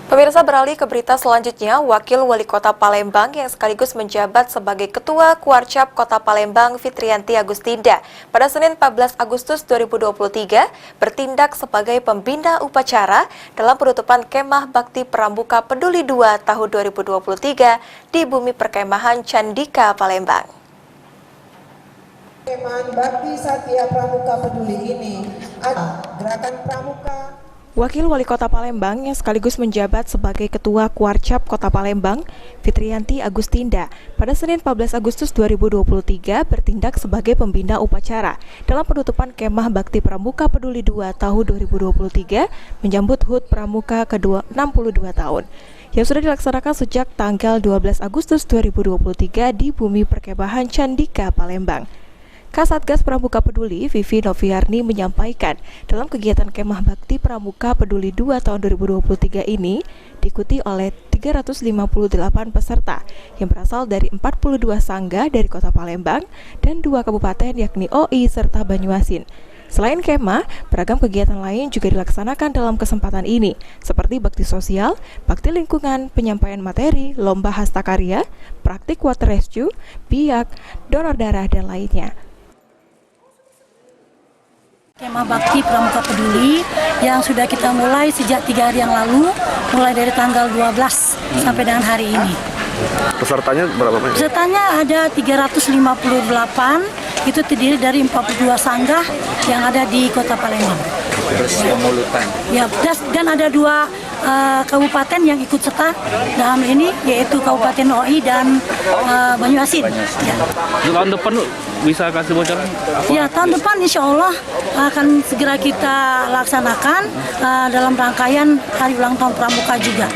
Pemirsa, beralih ke berita selanjutnya, Wakil Wali Kota Palembang yang sekaligus menjabat sebagai Ketua Kuarcap Kota Palembang, Fitriyanti Agustinda, pada Senin 14 Agustus 2023 bertindak sebagai pembina upacara dalam penutupan Kemah Bakti Pramuka Peduli 2 tahun 2023 di Bumi Perkemahan Candika, Palembang. Kemahan Bakti Satya Pramuka Peduli ini ada gerakan pramuka. Wakil Wali Kota Palembang yang sekaligus menjabat sebagai Ketua Kuarcap Kota Palembang, Fitriyanti Agustinda, pada Senin 14 Agustus 2023 bertindak sebagai pembina upacara dalam penutupan Kemah Bakti Pramuka Peduli 2 tahun 2023 menyambut HUT Pramuka kedua 62 tahun yang sudah dilaksanakan sejak tanggal 12 Agustus 2023 di Bumi Perkemahan Candika, Palembang. Kasatgas Pramuka Peduli, Vivi Noviarni, menyampaikan dalam kegiatan Kemah Bakti Pramuka Peduli 2 tahun 2023 ini diikuti oleh 358 peserta yang berasal dari 42 sangga dari Kota Palembang dan 2 kabupaten yakni OI serta Banyuasin. Selain kemah, beragam kegiatan lain juga dilaksanakan dalam kesempatan ini, seperti bakti sosial, bakti lingkungan, penyampaian materi, lomba hastakarya, praktik water rescue, biak, donor darah, dan lainnya. Kemah Bakti Pramuka Peduli yang sudah kita mulai sejak 3 hari yang lalu, mulai dari tanggal 12 sampai dengan hari ini. Pesertanya berapa banyak? Pesertanya ada 358, itu terdiri dari 42 sanggah yang ada di Kota Palembang. Ya, dan ada 2 kabupaten yang ikut serta dalam ini, yaitu Kabupaten OI dan Banyuasin. Ya. Tahun depan bisa kasih bocoran? Ya, tahun depan insya Allah akan segera kita laksanakan dalam rangkaian Hari Ulang Tahun Pramuka juga.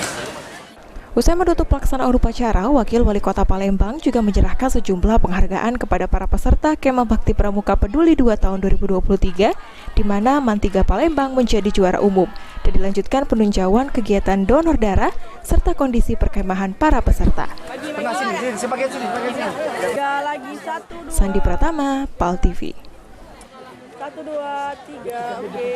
Usai menutup pelaksanaan upacara, Wakil Wali Kota Palembang juga menyerahkan sejumlah penghargaan kepada para peserta Kemah Bakti Pramuka Peduli 2 tahun 2023, di mana Mantiga Palembang menjadi juara umum, dan dilanjutkan penunjauan kegiatan donor darah serta kondisi perkemahan para peserta. Sandi Pratama, PAL TV. 1, 2, 3, oke.